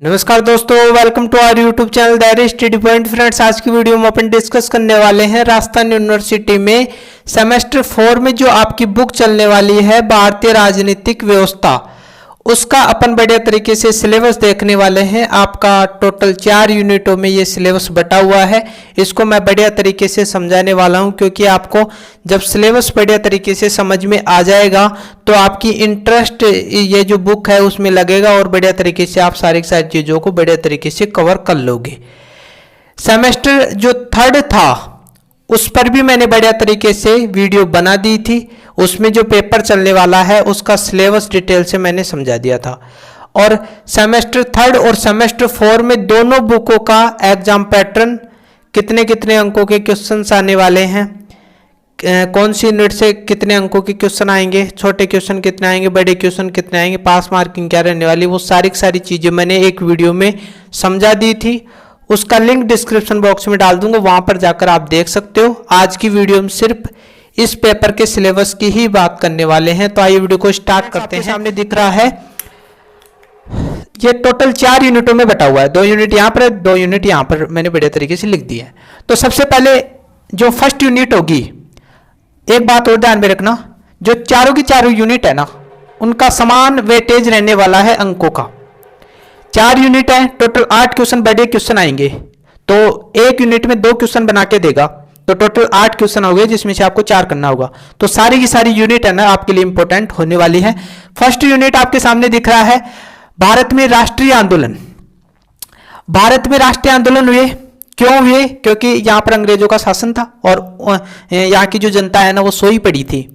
नमस्कार दोस्तों, welcome to our YouTube channel Diary Study Point. Friends, आज की वीडियो में अपन डिस्कस करने वाले हैं राजस्थान यूनिवर्सिटी में सेमेस्टर 4 में जो आपकी बुक चलने वाली है भारतीय राजनीतिक व्यवस्था, उसका अपन बढ़िया तरीके से सिलेबस देखने वाले हैं। आपका टोटल 4 यूनिटों में ये सिलेबस बटा हुआ है। इसको मैं बढ़िया तरीके से समझाने वाला हूं, क्योंकि आपको जब सिलेबस बढ़िया तरीके से समझ में आ जाएगा तो आपकी इंटरेस्ट ये जो बुक है उसमें लगेगा और बढ़िया तरीके से आप सारी चीज़ों को बढ़िया तरीके से कवर कर लोगे। सेमेस्टर जो 3rd था उस पर भी मैंने बढ़िया तरीके से वीडियो बना दी थी। उसमें जो पेपर चलने वाला है उसका सिलेबस डिटेल से मैंने समझा दिया था। और सेमेस्टर 3rd और सेमेस्टर 4 में दोनों बुकों का एग्जाम पैटर्न, कितने कितने अंकों के क्वेश्चंस आने वाले हैं, कौन सी यूनिट से कितने अंकों के क्वेश्चन आएंगे, छोटे क्वेश्चन कितने आएंगे, बड़े क्वेश्चन कितने आएंगे, पास मार्किंग क्या रहने वाली, वो सारी चीज़ें मैंने एक वीडियो में समझा दी थी। उसका लिंक डिस्क्रिप्शन बॉक्स में डाल दूंगा, वहां पर जाकर आप देख सकते हो। आज की वीडियो में सिर्फ इस पेपर के सिलेबस की ही बात करने वाले हैं। तो आइए वीडियो को स्टार्ट करते हैं। सामने दिख रहा है ये टोटल 4 यूनिटों में बटा हुआ है। 2 यूनिट यहाँ पर, 2 यूनिट यहाँ पर मैंने बढ़िया तरीके से लिख दिया है। तो सबसे पहले जो फर्स्ट यूनिट होगी, एक बात और ध्यान में रखना, जो चारों की चारों यूनिट है ना, उनका समान वेटेज रहने वाला है अंकों का। 4 यूनिट है, टोटल 8 क्वेश्चन बड़े क्वेश्चन आएंगे। तो एक यूनिट में 2 क्वेश्चन बना के देगा, तो टोटल 8 क्वेश्चन हो गए, जिसमें से आपको 4 करना होगा। तो सारी की सारी यूनिट है ना आपके लिए इंपॉर्टेंट होने वाली है। फर्स्ट यूनिट आपके सामने दिख रहा है, भारत में राष्ट्रीय आंदोलन। भारत में राष्ट्रीय आंदोलन हुए, क्यों हुए? क्योंकि यहां पर अंग्रेजों का शासन था और यहाँ की जो जनता है ना वो सोई पड़ी थी।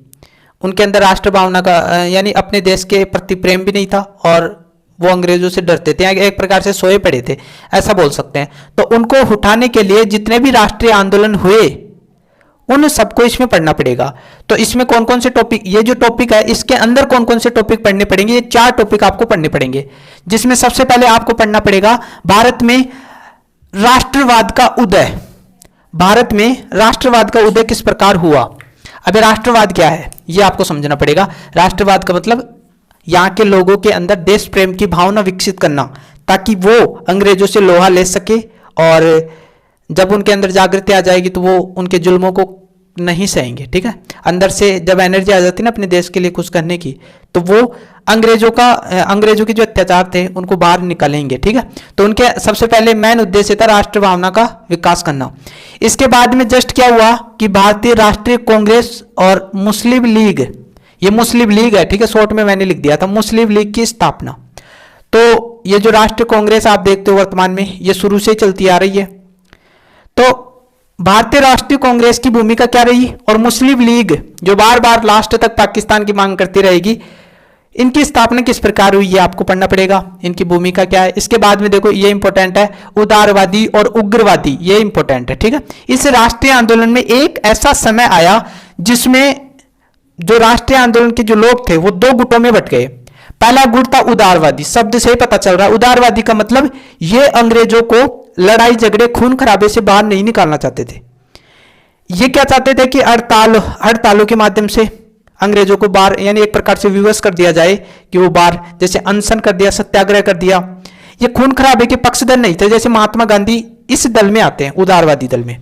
उनके अंदर राष्ट्र भावना का यानी अपने देश के प्रति प्रेम भी नहीं था और वो अंग्रेजों से डरते थे, एक प्रकार से सोए पड़े थे, ऐसा बोल सकते हैं। तो उनको उठाने के लिए जितने भी राष्ट्रीय आंदोलन हुए उन सबको इसमें पढ़ना पड़ेगा। तो इसमें कौन कौन से टॉपिक, ये जो टॉपिक है इसके अंदर कौन कौन से टॉपिक पढ़ने पड़ेंगे, ये 4 टॉपिक आपको पढ़ने पड़ेंगे। जिसमें सबसे पहले आपको पढ़ना पड़ेगा भारत में राष्ट्रवाद का उदय। भारत में राष्ट्रवाद का उदय किस प्रकार हुआ? अब राष्ट्रवाद क्या है ये आपको समझना पड़ेगा। राष्ट्रवाद का मतलब यहाँ के लोगों के अंदर देश प्रेम की भावना विकसित करना, ताकि वो अंग्रेजों से लोहा ले सके और जब उनके अंदर जागृति आ जाएगी तो वो उनके जुल्मों को नहीं सहेंगे। ठीक है, अंदर से जब एनर्जी आ जाती है ना अपने देश के लिए कुछ करने की, तो वो अंग्रेजों के जो अत्याचार थे उनको बाहर निकालेंगे। ठीक है, तो उनके सबसे पहले मेन उद्देश्य था राष्ट्र भावना का विकास करना। इसके बाद में जस्ट क्या हुआ कि भारतीय राष्ट्रीय कांग्रेस और मुस्लिम लीग, ये मुस्लिम लीग है, ठीक है, शॉर्ट में मैंने लिख दिया था, मुस्लिम लीग की स्थापना। तो ये जो राष्ट्रीय कांग्रेस आप देखते हो वर्तमान में, ये शुरू से चलती आ रही है। तो भारतीय राष्ट्रीय कांग्रेस की भूमिका क्या रही और मुस्लिम लीग जो बार बार लास्ट तक पाकिस्तान की मांग करती रहेगी, इनकी स्थापना किस प्रकार हुई ये आपको पढ़ना पड़ेगा, इनकी भूमिका क्या है। इसके बाद में देखो ये इंपॉर्टेंट है, उदारवादी और उग्रवादी, ये इंपॉर्टेंट है। ठीक है, इस राष्ट्रीय आंदोलन में एक ऐसा समय आया जिसमें जो राष्ट्रीय आंदोलन के जो लोग थे वो 2 गुटों में बट गए। पहला गुट था उदारवादी, शब्द से ही पता चल रहा है। उदारवादी का मतलब ये अंग्रेजों को लड़ाई झगड़े खून खराबे से बाहर नहीं निकालना चाहते थे। ये क्या चाहते थे कि हड़तालों के माध्यम से अंग्रेजों को बाहर, यानी एक प्रकार से विवश कर दिया जाए कि वो बाहर, जैसे अनशन कर दिया, सत्याग्रह कर दिया। ये खून खराबे के पक्षधर नहीं थे। जैसे महात्मा गांधी इस दल में आते हैं, उदारवादी दल में।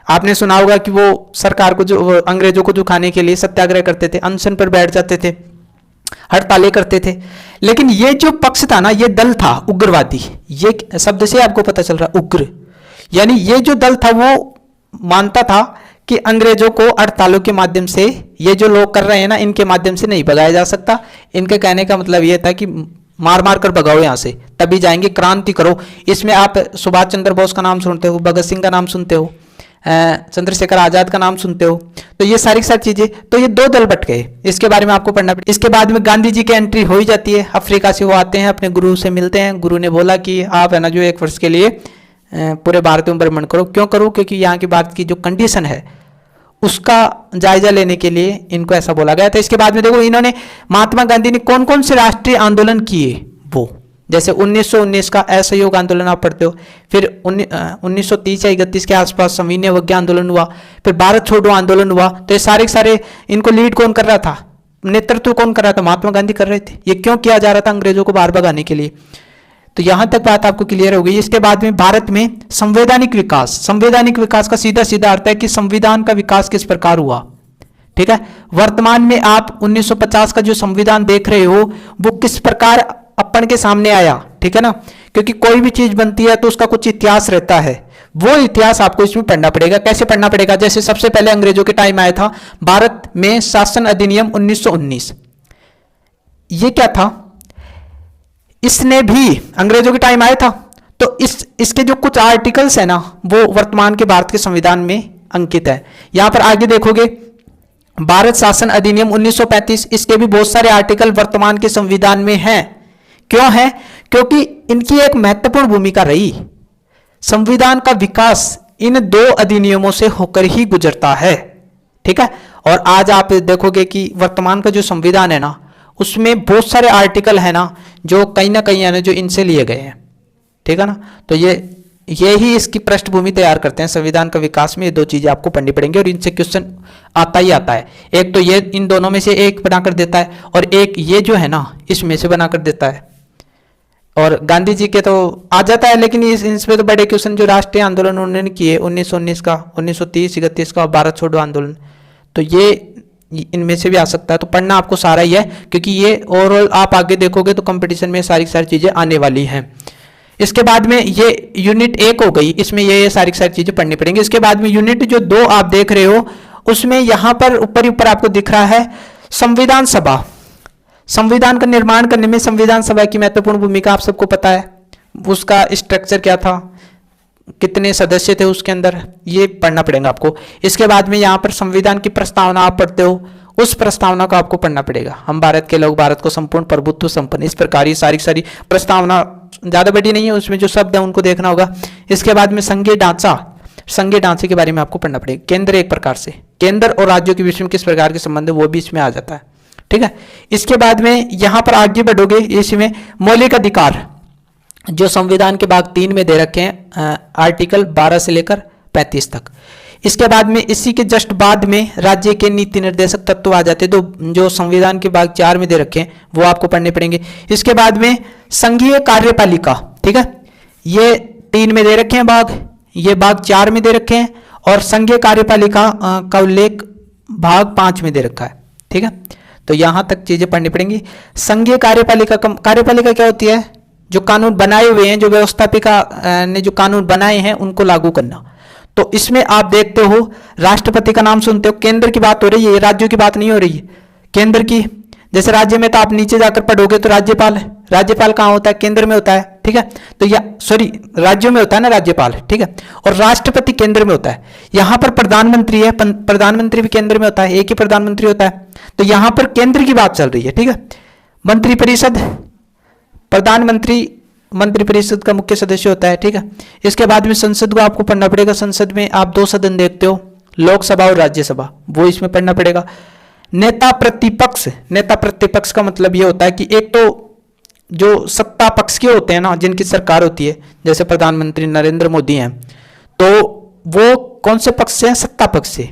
आपने सुना होगा कि वो सरकार को, जो अंग्रेजों को झुकाने के लिए सत्याग्रह करते थे, अनशन पर बैठ जाते थे, हड़तालें करते थे। लेकिन ये जो पक्ष था ना, ये दल था उग्रवादी। ये शब्द से आपको पता चल रहा है उग्र, यानी ये जो दल था वो मानता था कि अंग्रेजों को हड़तालों के माध्यम से, ये जो लोग कर रहे हैं ना, इनके माध्यम से नहीं भगाया जा सकता। इनके कहने का मतलब ये था कि मार मार कर भगाओ यहाँ से, तभी जाएंगे, क्रांति करो। इसमें आप सुभाष चंद्र बोस का नाम सुनते हो, भगत सिंह का नाम सुनते हो, चंद्रशेखर आजाद का नाम सुनते हो। तो ये सारी चीजें, तो ये 2 दल बट गए, इसके बारे में आपको पढ़ना पड़ेगा। इसके बाद में गांधी जी की एंट्री हो ही जाती है। अफ्रीका से वो आते हैं, अपने गुरु से मिलते हैं। गुरु ने बोला कि आप है ना जो 1 वर्ष के लिए पूरे भारत में भ्रमण करो। क्यों करो? क्योंकि यहाँ की भारत की जो कंडीशन है उसका जायजा लेने के लिए इनको ऐसा बोला गया था। इसके बाद में देखो इन्होंने, महात्मा गांधी ने कौन कौन से राष्ट्रीय आंदोलन किए, वो जैसे 1919 का असहयोग आंदोलन आप पढ़ते हो, फिर 1930 या 31 के आसपास संविनय अवज्ञा आंदोलन हुआ, फिर भारत छोड़ो आंदोलन हुआ। तो ये सारे इनको लीड कौन कर रहा था, नेतृत्व कौन कर रहा था? महात्मा गांधी कर रहे थे। ये क्यों किया जा रहा था? अंग्रेजों को बाहर भगाने के लिए। तो यहां तक बात आपको क्लियर हो गई। इसके बाद में भारत में संवैधानिक विकास का सीधा सीधा अर्थ है कि संविधान का विकास किस प्रकार हुआ। ठीक है, वर्तमान में आप 1950 का जो संविधान देख रहे हो वो किस प्रकार अपन के सामने आया। ठीक है ना, क्योंकि कोई भी चीज बनती है तो उसका कुछ इतिहास रहता है, वो इतिहास आपको इसमें पढ़ना पड़ेगा। कैसे पढ़ना पड़ेगा? जैसे सबसे पहले अंग्रेजों के टाइम आया था भारत में शासन अधिनियम 1919। ये क्या था? इसने भी अंग्रेजों के टाइम आया था, तो इसके जो कुछ आर्टिकल्स है ना वो वर्तमान के भारत के संविधान में अंकित है। यहां पर आगे देखोगे भारत शासन अधिनियम 1935, इसके भी बहुत सारे आर्टिकल वर्तमान के संविधान में हैं। क्यों है? क्योंकि इनकी एक महत्वपूर्ण भूमिका रही। संविधान का विकास इन दो अधिनियमों से होकर ही गुजरता है। ठीक है, और आज आप देखोगे कि वर्तमान का जो संविधान है ना उसमें बहुत सारे आर्टिकल है ना जो कहीं ना कहीं है ना जो इनसे लिए गए हैं। ठीक है ना, तो ये ही इसकी पृष्ठभूमि तैयार करते हैं। संविधान का विकास में ये दो चीजें आपको पढ़नी पड़ेंगी और इनसे क्वेश्चन आता ही आता है। एक तो ये इन दोनों में से एक बनाकर देता है और एक ये जो है ना इसमें से बनाकर देता है। और गांधी जी के तो आ जाता है, लेकिन इसमें तो बड़े क्वेश्चन जो राष्ट्रीय आंदोलन उन्होंने किए 1919 का, 1930-31 का, भारत छोड़ो आंदोलन, तो ये इनमें से भी आ सकता है। तो पढ़ना आपको सारा ही है, क्योंकि ये ओवरऑल आप आगे देखोगे तो कंपटीशन में सारी चीजें आने वाली हैं। इसके बाद में ये यूनिट 1 हो गई, इसमें ये सारी चीजें पढ़नी पड़ेंगी। इसके बाद में यूनिट जो 2 आप देख रहे हो उसमें यहां पर ऊपर आपको दिख रहा है संविधान सभा। संविधान का निर्माण करने में संविधान सभा की महत्वपूर्ण भूमिका आप सबको पता है। उसका स्ट्रक्चर क्या था, कितने सदस्य थे उसके अंदर, ये पढ़ना पड़ेगा आपको। इसके बाद में यहाँ पर संविधान की प्रस्तावना आप पढ़ते हो, उस प्रस्तावना को आपको पढ़ना पड़ेगा। हम भारत के लोग, भारत को संपूर्ण प्रभुत्व संपन्न, इस प्रकार ये सारी प्रस्तावना ज्यादा बड़ी नहीं है, उसमें जो शब्द है उनको देखना होगा। इसके बाद में संघीय ढांचे के बारे में आपको पढ़ना पड़ेगा। केंद्र एक प्रकार से केंद्र और राज्यों के बीच में किस प्रकार के संबंध है वो भी इसमें आ जाता है। ठीक है, इसके बाद में यहां पर आगे बढ़ोगे इसमें मौलिक अधिकार जो संविधान के भाग 3 में दे रखे हैं, आर्टिकल 12 से लेकर 35 तक। इसके बाद में इसी के जस्ट बाद में राज्य के नीति निर्देशक तत्व आ जाते हैं, तो जो संविधान के भाग 4 में दे रखे हैं वो आपको पढ़ने पड़ेंगे। इसके बाद में संघीय कार्यपालिका, ठीक है, ये 3 में दे रखे हैं भाग, ये भाग 4 में दे रखे हैं, और संघीय कार्यपालिका का उल्लेख भाग 5 में दे रखा है। ठीक है, तो यहां तक चीजें पढ़नी पड़ेंगी। संघीय कार्यपालिका क्या होती है? जो कानून बनाए हुए हैं, जो व्यवस्थापिका ने जो कानून बनाए हैं उनको लागू करना। तो इसमें आप देखते हो राष्ट्रपति का नाम सुनते हो, केंद्र की बात हो रही है, राज्यों की बात नहीं हो रही है, केंद्र की। जैसे राज्य में तो आप नीचे जाकर पढ़ोगे तो राज्यपाल कहाँ होता है? केंद्र में होता है। ठीक है, तो राज्यों में होता है ना राज्यपाल। ठीक है, और राष्ट्रपति केंद्र में होता है। यहां पर प्रधानमंत्री है, प्रधानमंत्री भी केंद्र में होता है, एक ही प्रधानमंत्री होता है। तो यहां पर केंद्र की बात चल रही है। ठीक है, मंत्रिपरिषद, मंत्रिपरिषद का मुख्य सदस्य होता है। ठीक है, इसके बाद में संसद को आपको पढ़ना पड़ेगा। संसद में आप 2 सदन देखते हो, लोकसभा और राज्यसभा, वो इसमें पढ़ना पड़ेगा। नेता प्रतिपक्ष का मतलब ये होता है कि एक तो जो सत्ता पक्ष के होते हैं ना, जिनकी सरकार होती है, जैसे प्रधानमंत्री नरेंद्र मोदी हैं, तो वो कौन से पक्ष से हैं? सत्ता पक्ष से।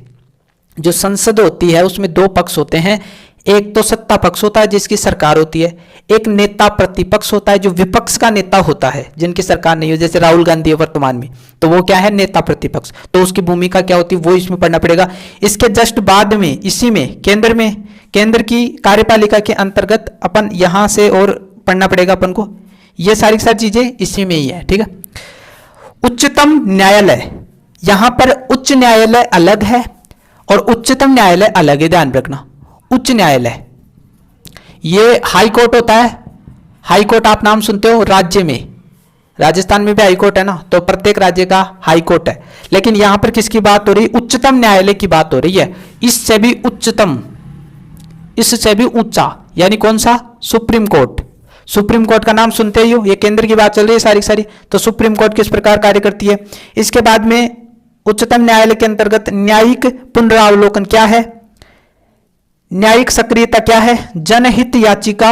जो संसद होती है उसमें 2 पक्ष होते हैं, एक तो सत्ता पक्ष होता है जिसकी सरकार होती है, एक नेता प्रतिपक्ष होता है जो विपक्ष का नेता होता है जिनकी सरकार नहीं हो, जैसे राहुल गांधी है वर्तमान में, तो वो क्या है? नेता प्रतिपक्ष। तो उसकी भूमिका क्या होती है वो इसमें पढ़ना पड़ेगा। इसके जस्ट बाद में इसी में केंद्र की कार्यपालिका के अंतर्गत अपन यहां से और पढ़ना पड़ेगा अपन को, ये सारी चीजें इसी में ही है। ठीक है, उच्चतम न्यायालय, यहां पर उच्च न्यायालय अलग है और उच्चतम न्यायालय अलग है, ध्यान रखना। उच्च न्यायालय ये हाई कोर्ट होता है। हाई कोर्ट आप नाम सुनते हो, राज्य में, राजस्थान में भी हाई कोर्ट है ना, तो प्रत्येक राज्य का हाई कोर्ट है। लेकिन यहां पर किसकी बात हो रही है? उच्चतम न्यायालय की बात हो रही है। इससे भी उच्चतम, इससे भी ऊंचा, यानी कौन सा? Supreme court. सुप्रीम कोर्ट का नाम सुनते ही हो, ये केंद्र की बात चल रही है सारी। तो सुप्रीम कोर्ट किस प्रकार कार्य करती है? इसके बाद में उच्चतम न्यायालय के अंतर्गत न्यायिक पुनरावलोकन क्या है, न्यायिक सक्रियता क्या है, जनहित याचिका,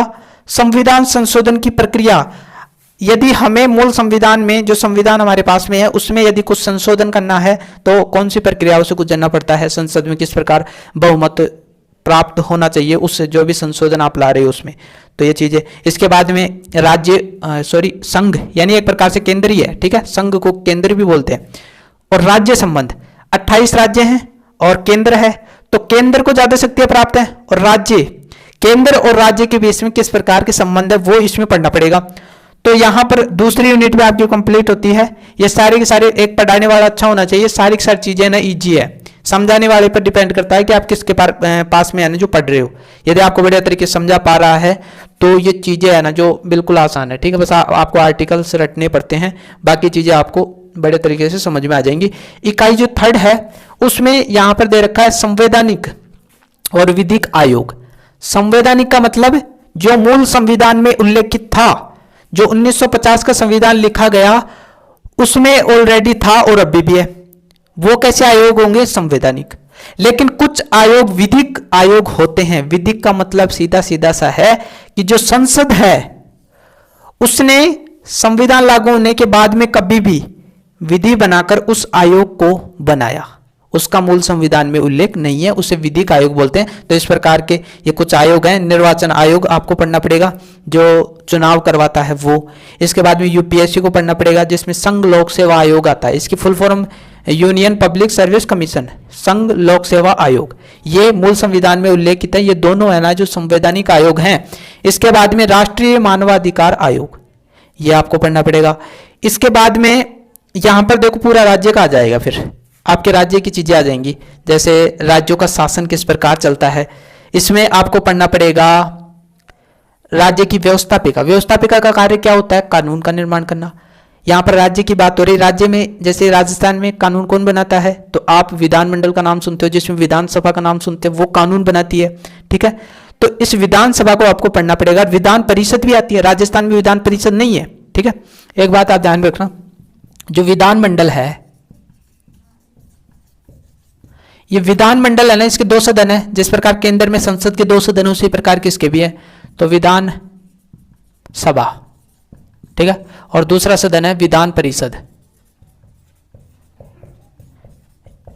संविधान संशोधन की प्रक्रिया। यदि हमें मूल संविधान में, जो संविधान हमारे पास में है, उसमें यदि कुछ संशोधन करना है तो कौन सी प्रक्रियाओं से गुजरना पड़ता है, संसद में किस प्रकार बहुमत प्राप्त होना चाहिए उस जो भी संशोधन आप ला रहे हो उसमें। तो ये चीजें, इसके बाद में संघ यानी एक प्रकार से केंद्रीय है, ठीक है, संघ को केंद्र भी बोलते हैं। और राज्य संबंध, 28 राज्य हैं और केंद्र है, तो केंद्र को ज्यादा शक्तियां प्राप्त है, और राज्य, केंद्र और राज्य के बीच में किस प्रकार के संबंध है वो इसमें पढ़ना पड़ेगा। तो यहां पर दूसरी यूनिट में आपकी कंप्लीट होती है। ये सारे के सारे, एक पढ़ाने वाला अच्छा होना चाहिए, सारी की सारी चीजें ना इजी है, समझाने वाले पर डिपेंड करता है कि आप किसके पास में है ना जो पढ़ रहे हो। यदि आपको बढ़िया तरीके से समझा पा रहा है तो ये चीजें है ना जो बिल्कुल आसान है, ठीक है। बस आपको आर्टिकल्स रटने पड़ते हैं, बाकी चीजें आपको बड़े तरीके से समझ में आ जाएंगी। इकाई जो 3rd है उसमें यहां पर दे रखा है संवैधानिक और विधिक आयोग। संवैधानिक का मतलब जो मूल संविधान में उल्लेखित था, जो 1950 का संविधान लिखा गया उसमें ऑलरेडी था और अभी भी है, वो कैसे आयोग होंगे? संवैधानिक। लेकिन कुछ आयोग विधिक आयोग होते हैं। विधिक का मतलब सीधा सीधा सा है कि जो संसद है उसने संविधान लागू होने के बाद में कभी भी विधि बनाकर उस आयोग को बनाया, उसका मूल संविधान में उल्लेख नहीं है, उसे विधिक आयोग बोलते हैं। तो इस प्रकार के ये कुछ आयोग हैं। निर्वाचन आयोग आपको पढ़ना पड़ेगा, जो चुनाव करवाता है वो। इसके बाद में यूपीएससी को पढ़ना पड़ेगा, जिसमें संघ लोक सेवा आयोग आता है। इसकी full form union public service commission, संघ लोक सेवा आयोग, ये मूल संविधान में उल्लेखित है। ये दोनों है ना जो संवैधानिक आयोग हैं। इसके बाद में राष्ट्रीय मानवाधिकार आयोग, ये आपको पढ़ना पड़ेगा। इसके बाद में यहां पर देखो पूरा राज्य का आ जाएगा, फिर आपके राज्य की चीजें आ जाएंगी, जैसे राज्यों का शासन किस प्रकार चलता है। इसमें आपको पढ़ना पड़ेगा राज्य की व्यवस्थापिका। व्यवस्थापिका का कार्य क्या होता है? कानून का निर्माण करना। यहां पर राज्य की बात हो रही, राज्य में जैसे राजस्थान में कानून कौन बनाता है? तो आप विधानमंडल का नाम सुनते हो, जिसमें विधानसभा का नाम सुनते हो, वो कानून बनाती है, ठीक है। तो इस विधानसभा को आपको पढ़ना पड़ेगा। विधान परिषद भी आती है, राजस्थान में विधान परिषद नहीं है, ठीक है। एक बात आप ध्यान रखना, जो विधानमंडल है, ये विधानमंडल है ना, इसके 2 सदन है। जिस प्रकार केंद्र में संसद के 2 सदन उसी प्रकार के इसके भी है। तो विधान सभा, ठीक है, और दूसरा सदन है विधान परिषद।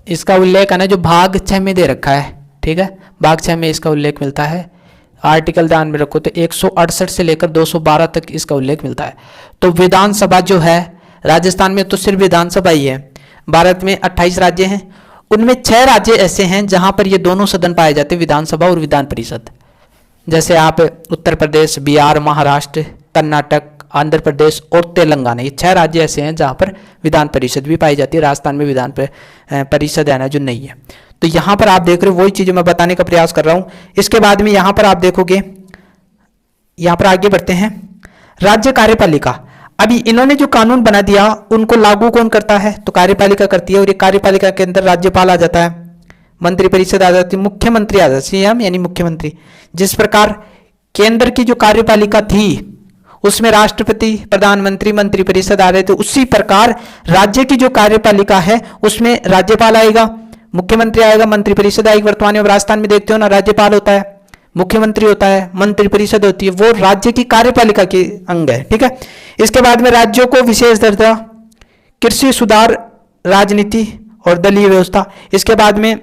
इसका उल्लेख है ना जो भाग 6 में दे रखा है, ठीक है, भाग 6 में इसका उल्लेख मिलता है। आर्टिकल ध्यान में रखो तो 168 से लेकर 212 तक इसका उल्लेख मिलता है। तो विधानसभा जो है, राजस्थान में तो सिर्फ विधानसभा ही है। भारत में 28 राज्य हैं, उनमें 6 राज्य ऐसे हैं जहां पर ये दोनों सदन पाए जाते हैं, विधानसभा और विधान परिषद। जैसे आप उत्तर प्रदेश, बिहार, महाराष्ट्र, कर्नाटक, आंध्र प्रदेश और तेलंगाना, ये 6 राज्य ऐसे हैं जहां पर विधान परिषद भी पाई जाती है। राजस्थान में विधान परिषद है ना जो नहीं है। तो यहां पर आप देख रहे हो, वही चीजें मैं बताने का प्रयास कर रहा हूं। इसके बाद में यहां पर आप देखोगे, यहां पर आगे बढ़ते हैं, राज्य कार्यपालिका। अभी इन्होंने जो कानून बना दिया उनको लागू कौन करता है? तो कार्यपालिका करती है। और ये कार्यपालिका के अंदर राज्यपाल आ जाता है, मंत्रिपरिषद आ जाती है, मुख्यमंत्री आ जाता है, सीएम यानी मुख्यमंत्री। जिस प्रकार केंद्र की जो कार्यपालिका थी उसमें राष्ट्रपति, प्रधानमंत्री, मंत्रिपरिषद आ रहे थे, उसी प्रकार राज्य की जो कार्यपालिका है उसमें राज्यपाल आएगा, मुख्यमंत्री आएगा, मंत्रिपरिषद आएगी। वर्तमान में राजस्थान में देखते हो ना, राज्यपाल होता है, मुख्यमंत्री होता है, मंत्रिपरिषद होती है, वो राज्य की कार्यपालिका के अंग है, ठीक है। इसके बाद में राज्यों को विशेष दर्जा, कृषि सुधार, राजनीति और दलीय व्यवस्था। इसके बाद में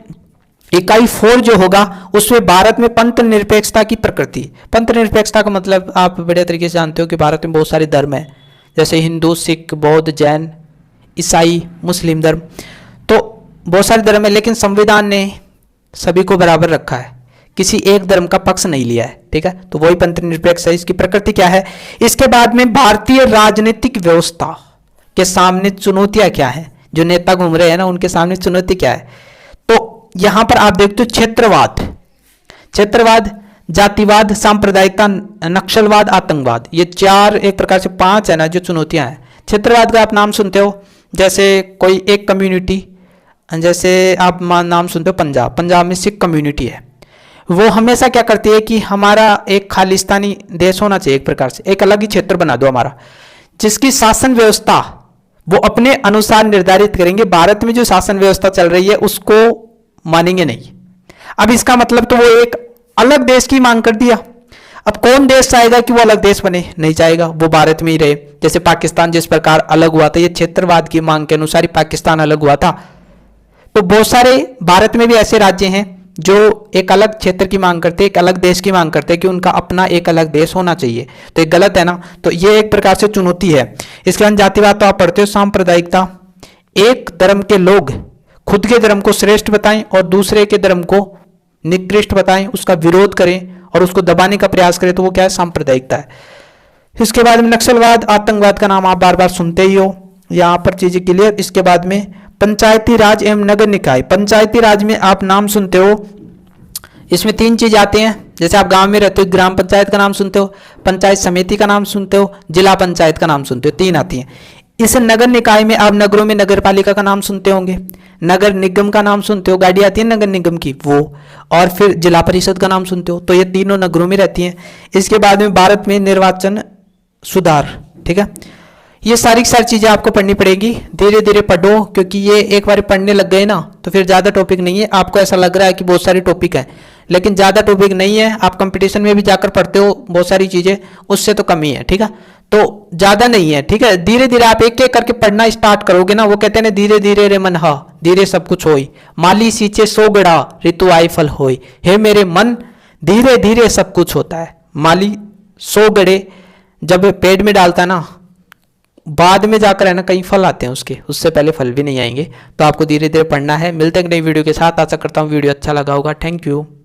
इकाई 4 जो होगा उसमें भारत में पंथ निरपेक्षता की प्रकृति। पंथ निरपेक्षता का मतलब आप बढ़िया तरीके से जानते हो कि भारत में बहुत सारे धर्म हैं, जैसे हिंदू, सिख, बौद्ध, जैन, ईसाई, मुस्लिम धर्म। तो बहुत सारे धर्म है, लेकिन संविधान ने सभी को बराबर रखा है, किसी एक धर्म का पक्ष नहीं लिया है, ठीक है। तो वही पंथ निरपेक्ष है। इसकी प्रकृति क्या है? इसके बाद में भारतीय राजनीतिक व्यवस्था के सामने चुनौतियां क्या है? जो नेता घूम रहे हैं ना, उनके सामने चुनौती क्या है? तो यहां पर आप देखते हो क्षेत्रवाद, क्षेत्रवाद, जातिवाद, सांप्रदायिकता, नक्सलवाद, आतंकवाद, ये 4 एक प्रकार से 5 है ना जो चुनौतियां हैं। क्षेत्रवाद का आप नाम सुनते हो, जैसे कोई एक कम्युनिटी, जैसे आप नाम सुनते हो पंजाब, पंजाब में सिख कम्युनिटी है, वो हमेशा क्या करती है कि हमारा एक खालिस्तानी देश होना चाहिए, एक प्रकार से एक अलग ही क्षेत्र बना दो हमारा, जिसकी शासन व्यवस्था वो अपने अनुसार निर्धारित करेंगे। भारत में जो शासन व्यवस्था चल रही है उसको मानेंगे नहीं। अब इसका मतलब तो वो एक अलग देश की मांग कर दिया। अब कौन देश चाहेगा कि वो अलग देश बने? नहीं चाहेगा, वो भारत में ही रहे। जैसे पाकिस्तान जिस प्रकार अलग हुआ था, ये क्षेत्रवाद की मांग के अनुसार ही पाकिस्तान अलग हुआ था। तो बहुत सारे भारत में भी ऐसे राज्य हैं जो एक अलग क्षेत्र की मांग करते हैं, एक अलग देश की मांग करते हैं कि उनका अपना एक अलग देश होना चाहिए, तो ये गलत है ना। तो ये एक प्रकार से चुनौती है। इसके बाद जातिवाद तो आप पढ़ते हो। सांप्रदायिकता, एक धर्म के लोग खुद के धर्म को श्रेष्ठ बताएं और दूसरे के धर्म को निकृष्ट बताएं, उसका विरोध करें और उसको दबाने का प्रयास करें, तो वो क्या है, सांप्रदायिकता है। इसके बाद में नक्सलवाद, आतंकवाद का नाम आप बार बार सुनते ही हो, यहां पर चीजें क्लियर। इसके बाद में पंचायती राज एवं नगर निकाय, पंचायती राज में आप नाम सुनते हो, इसमें 3 चीज आते हैं। जैसे आप गांव में रहते हो, ग्राम पंचायत का नाम सुनते हो, पंचायत समिति का नाम सुनते हो, जिला पंचायत का नाम सुनते हो, 3 आती हैं। इस नगर निकाय में आप नगरों में नगर पालिका का नाम सुनते होंगे, नगर निगम का नाम सुनते हो, गाड़ी आती है नगर निगम की वो, और फिर जिला परिषद का नाम सुनते हो, तो ये तीनों नगरों में रहती हैं। इसके बाद में भारत में निर्वाचन सुधार, ठीक है। ये सारी चीजें आपको पढ़नी पड़ेगी, धीरे धीरे पढ़ो, क्योंकि ये एक बार पढ़ने लग गए ना तो फिर ज्यादा टॉपिक नहीं है। आपको ऐसा लग रहा है कि बहुत सारे टॉपिक हैं, लेकिन ज्यादा टॉपिक नहीं है। आप कंपटीशन में भी जाकर पढ़ते हो बहुत सारी चीजें, उससे तो कम ही है, ठीक है। तो ज्यादा नहीं है, ठीक है। धीरे धीरे आप एक एक करके पढ़ना स्टार्ट करोगे ना, वो कहते हैं ना, धीरे धीरे रे मन हा, धीरे सब कुछ होई, माली सींचे सो गड़ा, ऋतु आई फल होई। हे मेरे मन, धीरे धीरे सब कुछ होता है। माली 100 गड़े जब पेड़ में डालता ना, बाद में जाकर है ना कई फल आते हैं उसके, उससे पहले फल भी नहीं आएंगे। तो आपको धीरे धीरे पढ़ना है। मिलते हैं एक नई वीडियो के साथ। आशा करता हूँ वीडियो अच्छा लगा होगा। Thank you.